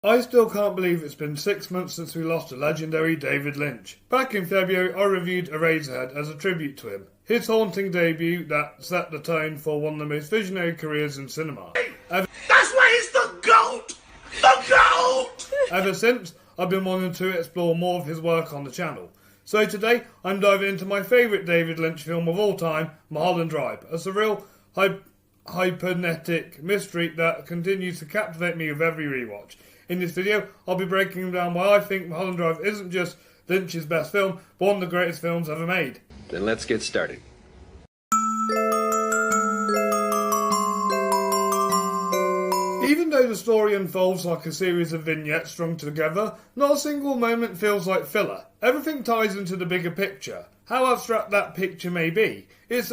I still can't believe it's been 6 months since we lost the legendary David Lynch. Back in February, I reviewed Eraserhead as a tribute to him. His haunting debut that set the tone for one of the most visionary careers in cinema. That's why he's the GOAT! The GOAT! Ever since, I've been wanting to explore more of his work on the channel. So today, I'm diving into my favourite David Lynch film of all time, Mulholland Drive, a surreal, hypnotic mystery that continues to captivate me with every rewatch. In this video, I'll be breaking down why I think Mulholland Drive isn't just Lynch's best film, but one of the greatest films ever made. Then let's get started. Even though the story unfolds like a series of vignettes strung together, not a single moment feels like filler. Everything ties into the bigger picture, how abstract that picture may be. It's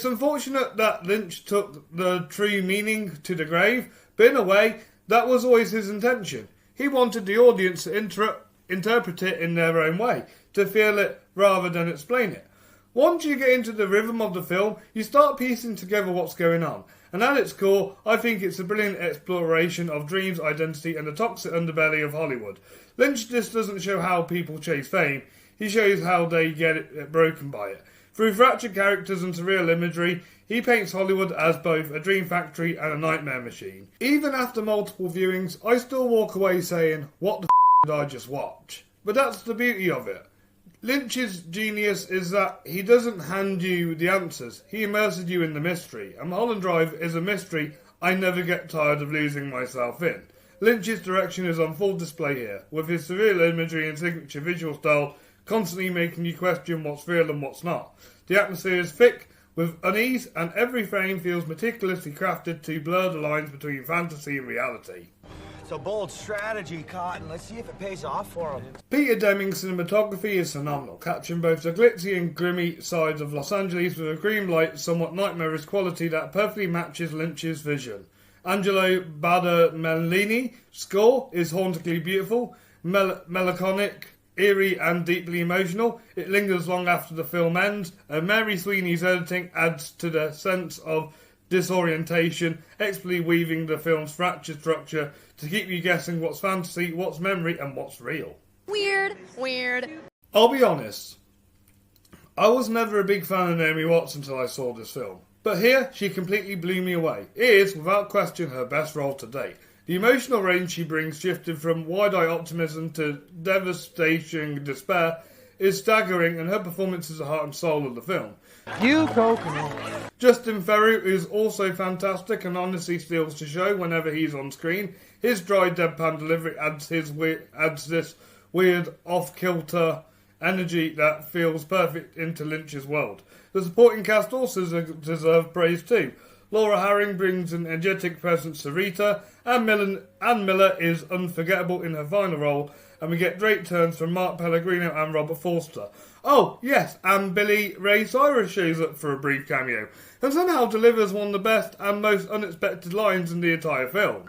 unfortunate that Lynch took the true meaning to the grave, but in a way, that was always his intention. He wanted the audience to interpret it in their own way, to feel it rather than explain it. Once you get into the rhythm of the film, you start piecing together what's going on. And at its core, I think it's a brilliant exploration of dreams, identity, and the toxic underbelly of Hollywood. Lynch just doesn't show how people chase fame, he shows how they get it broken by it. Through fractured characters and surreal imagery, he paints Hollywood as both a dream factory and a nightmare machine. Even after multiple viewings, I still walk away saying, what the did I just watch? But that's the beauty of it. Lynch's genius is that he doesn't hand you the answers, he immerses you in the mystery. And Mulholland Drive is a mystery I never get tired of losing myself in. Lynch's direction is on full display here, with his surreal imagery and signature visual style constantly making you question what's real and what's not. The atmosphere is thick with unease, and every frame feels meticulously crafted to blur the lines between fantasy and reality. It's a bold strategy, Cotton. Let's see if it pays off for him. Peter Deming's cinematography is phenomenal, capturing both the glitzy and grimy sides of Los Angeles with a dreamlike, somewhat nightmarish quality that perfectly matches Lynch's vision. Angelo Badalamenti's score is hauntingly beautiful, melancholic, eerie and deeply emotional. It lingers long after the film ends, and Mary Sweeney's editing adds to the sense of disorientation, expertly weaving the film's fractured structure to keep you guessing what's fantasy, what's memory, and what's real. Weird. I'll be honest, I was never a big fan of Naomi Watts until I saw this film. But here, she completely blew me away. It is, without question, her best role to date. The emotional range she brings, shifted from wide-eyed optimism to devastating despair, is staggering, and her performance is the heart and soul of the film. You coconut. Justin Theroux is also fantastic and honestly steals the show whenever he's on screen. His dry, deadpan delivery adds this weird, off-kilter energy that feels perfect into Lynch's world. The supporting cast also deserve praise too. Laura Harring brings an energetic presence to Rita, and Ann Miller is unforgettable in her final role, and we get great turns from Mark Pellegrino and Robert Forster. Oh, yes, and Billy Ray Cyrus shows up for a brief cameo, and somehow delivers one of the best and most unexpected lines in the entire film.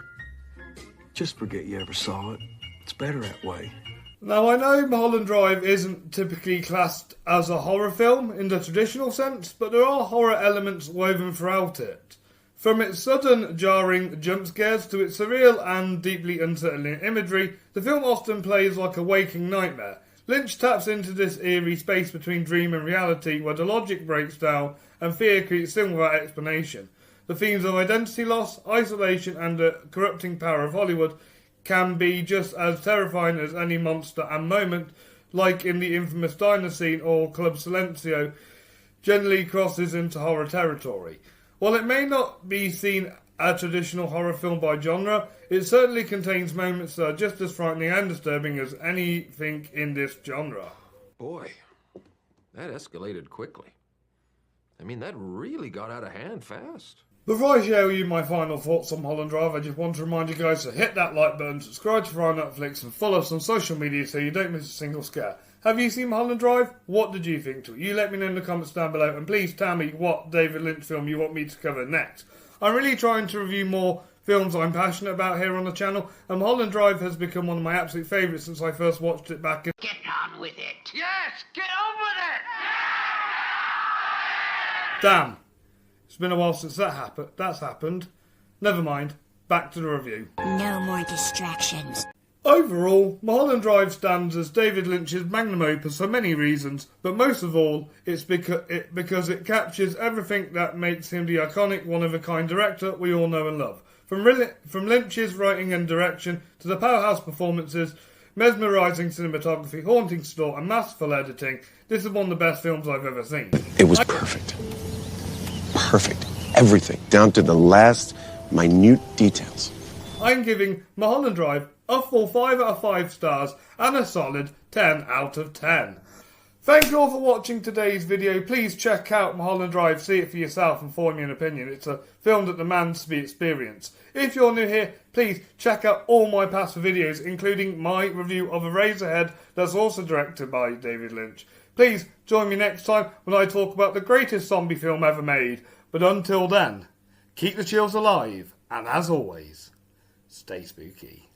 Just forget you ever saw it. It's better that way. Now, I know Mulholland Drive isn't typically classed as a horror film in the traditional sense, but there are horror elements woven throughout it. From its sudden, jarring jump scares to its surreal and deeply unsettling imagery, the film often plays like a waking nightmare. Lynch taps into this eerie space between dream and reality where the logic breaks down and fear creeps in without explanation. The themes of identity loss, isolation, and the corrupting power of Hollywood can be just as terrifying as any monster and moment, like in the infamous diner scene or Club Silencio, generally crosses into horror territory. While it may not be seen as a traditional horror film by genre, it certainly contains moments that are just as frightening and disturbing as anything in this genre. Boy, that escalated quickly. I mean, that really got out of hand fast. Before I share with you my final thoughts on Mulholland Drive, I just want to remind you guys to hit that like button, subscribe to Fright on Flix, and follow us on social media so you don't miss a single scare. Have you seen Mulholland Drive? What did you think to it? You let me know in the comments down below, and please tell me what David Lynch film you want me to cover next. I'm really trying to review more films I'm passionate about here on the channel, and Mulholland Drive has become one of my absolute favourites since I first watched it back in... Get on with it. Yes, get on with it! Damn. It's been a while since that's happened. Never mind. back to the review. No more distractions. Overall, Mulholland Drive stands as David Lynch's magnum opus for many reasons, but most of all, it's because it captures everything that makes him the iconic, one-of-a-kind director we all know and love. From Lynch's writing and direction to the powerhouse performances, mesmerising cinematography, haunting score and masterful editing, this is one of the best films I've ever seen. It was perfect. Perfect. Everything, down to the last minute details. I'm giving Mulholland Drive a full 5 out of 5 stars and a solid 10 out of 10. Thank you all for watching today's video. Please check out Mulholland Drive, see it for yourself and form your opinion. It's a film that demands to be experienced. If you're new here, please check out all my past videos, including my review of Eraserhead that's also directed by David Lynch. Please join me next time when I talk about the greatest zombie film ever made. But until then, keep the chills alive, and as always, stay spooky.